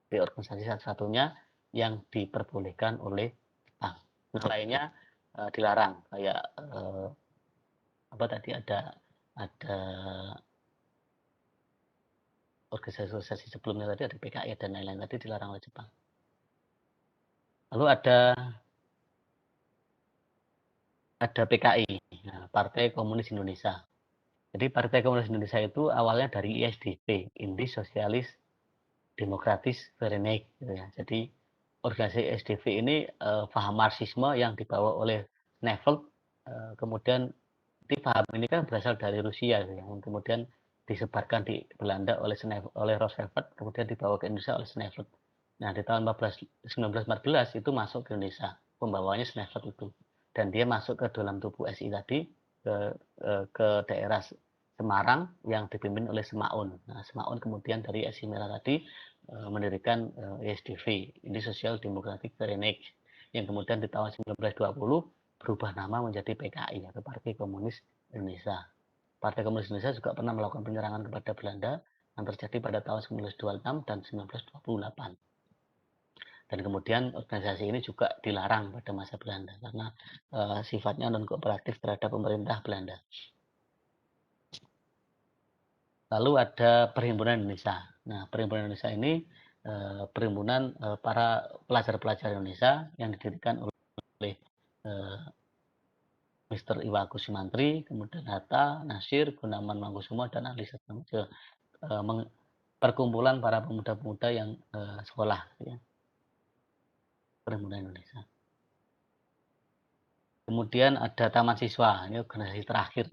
Di organisasi satu-satunya yang diperbolehkan oleh Jepang. Nah, lainnya dilarang kayak apa tadi ada organisasi sebelumnya tadi ada PKI dan lain-lain tadi dilarang oleh Jepang. Lalu ada PKI, nah, Partai Komunis Indonesia. Jadi Partai Komunis Indonesia itu awalnya dari ISDP, Indi Sosialis Demokratis Verenigd, gitu ya. Jadi organisasi ISDP ini paham Marxisme yang dibawa oleh Sneevelt, kemudian paham ini kan berasal dari Rusia, gitu ya, yang kemudian disebarkan di Belanda oleh Roosevelt, kemudian dibawa ke Indonesia oleh Sneevelt. Nah, di tahun 1914 itu masuk ke Indonesia, pembawanya Sneevelt itu. Dan dia masuk ke dalam tubuh SI tadi, ke daerah Semarang yang dipimpin oleh Semaun. Nah, Semaun kemudian dari SI Merah tadi mendirikan ISDV, Indi Sosial Demokratik Verenigd, yang kemudian di tahun 1920 berubah nama menjadi PKI, atau Partai Komunis Indonesia. Partai Komunis Indonesia juga pernah melakukan penyerangan kepada Belanda yang terjadi pada tahun 1926 dan 1928. Dan kemudian organisasi ini juga dilarang pada masa Belanda karena sifatnya non kooperatif terhadap pemerintah Belanda. Lalu ada Perhimpunan Indonesia. Nah, Perhimpunan Indonesia ini perhimpunan para pelajar-pelajar Indonesia yang didirikan oleh Mr. Iwa Kusumantri, kemudian Hatta, Nasir, Gunawan Mangkusumo, dan Ali Satnamujo. Perkumpulan para pemuda-pemuda yang sekolah, ya. Perhimpunan Indonesia. Kemudian ada Taman Siswa, ini organisasi terakhir,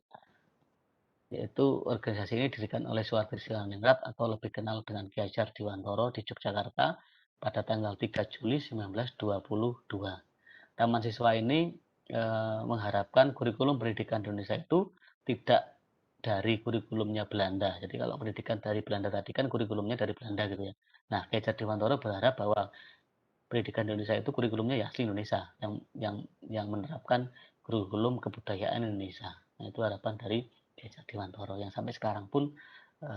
yaitu organisasi ini didirikan oleh Suwarti Susaningrat atau lebih kenal dengan Ki Hajar Dewantara di Yogyakarta pada tanggal 3 Juli 1922. Taman Siswa ini mengharapkan kurikulum pendidikan Indonesia itu tidak dari kurikulumnya Belanda. Jadi kalau pendidikan dari Belanda tadi kan kurikulumnya dari Belanda gitu ya. Nah, Ki Hajar Dewantara berharap bahwa pendidikan Indonesia itu kurikulumnya ya asli Indonesia yang menerapkan kurikulum kebudayaan Indonesia. Nah, itu harapan dari Ki Hajar Dewantara yang sampai sekarang pun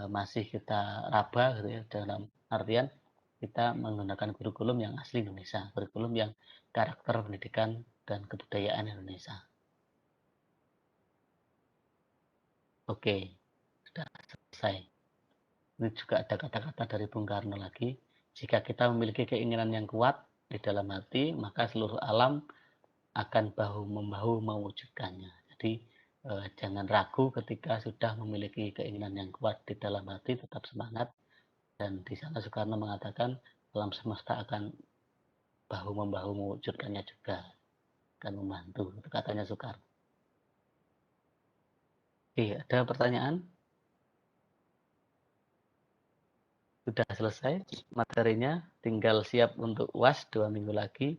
masih kita raba gitu ya, dalam artian kita menggunakan kurikulum yang asli Indonesia, kurikulum yang karakter pendidikan dan kebudayaan Indonesia. Oke, sudah selesai. Ini juga ada kata-kata dari Bung Karno lagi. Jika kita memiliki keinginan yang kuat di dalam hati, maka seluruh alam akan bahu-membahu mewujudkannya. Jadi jangan ragu ketika sudah memiliki keinginan yang kuat di dalam hati, tetap semangat. Dan di sana Soekarno mengatakan alam semesta akan bahu-membahu mewujudkannya juga, akan membantu. Itu katanya Soekarno. Oke, ada pertanyaan? Sudah selesai materinya, tinggal siap untuk UAS 2 minggu lagi.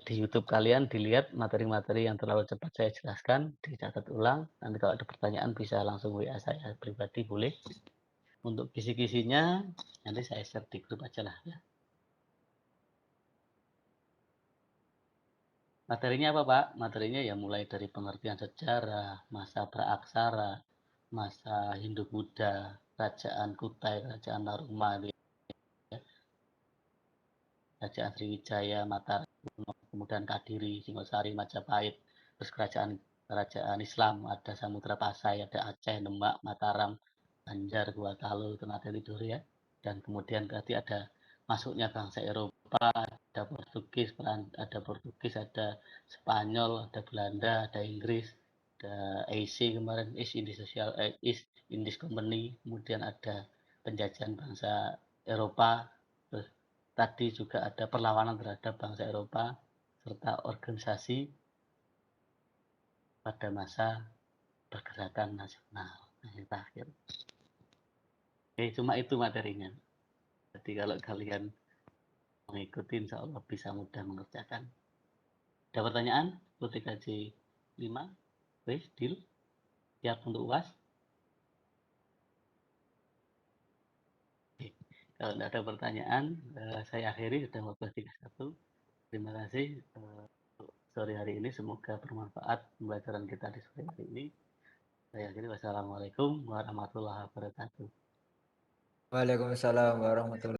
di YouTube kalian dilihat materi-materi yang terlalu cepat saya jelaskan, dicatat ulang. Nanti kalau ada pertanyaan bisa langsung WA saya pribadi boleh. Untuk kisi-kisinya nanti saya share di grup aja lah ya. Materinya apa Pak? Materinya ya mulai dari pengertian sejarah, masa praaksara, masa Hindu-Buddha, Kerajaan Kutai, Kerajaan Naruma, Kerajaan Sriwijaya, Mataram, kemudian Kadiri, Singosari, Majapahit, terus kerajaan Islam, ada Samudra Pasai, ada Aceh, Demak, Mataram, Banjar, Gorontalo, Ternate Tidur ya. Dan kemudian berarti ada masuknya bangsa Eropa, ada Portugis, ada Spanyol, ada Belanda, ada Inggris, ada AC kemarin, East Indies Company, kemudian ada penjajahan bangsa Eropa, terus tadi juga ada perlawanan terhadap bangsa Eropa serta organisasi pada masa pergerakan nasional. Nah, yang terakhir. Oke, cuma itu materinya. Jadi kalau kalian mengikuti insya Allah bisa mudah mengerjakan. Ada pertanyaan? UTKJ 5? Wes, deal? Siap untuk UAS? Oke. Kalau tidak ada pertanyaan, saya akhiri sudah 14.31. Terima kasih sore hari ini. Semoga bermanfaat pembelajaran kita di sore hari ini. Saya akhiri. Wassalamualaikum warahmatullahi wabarakatuh. Waalaikumsalam warahmatullahi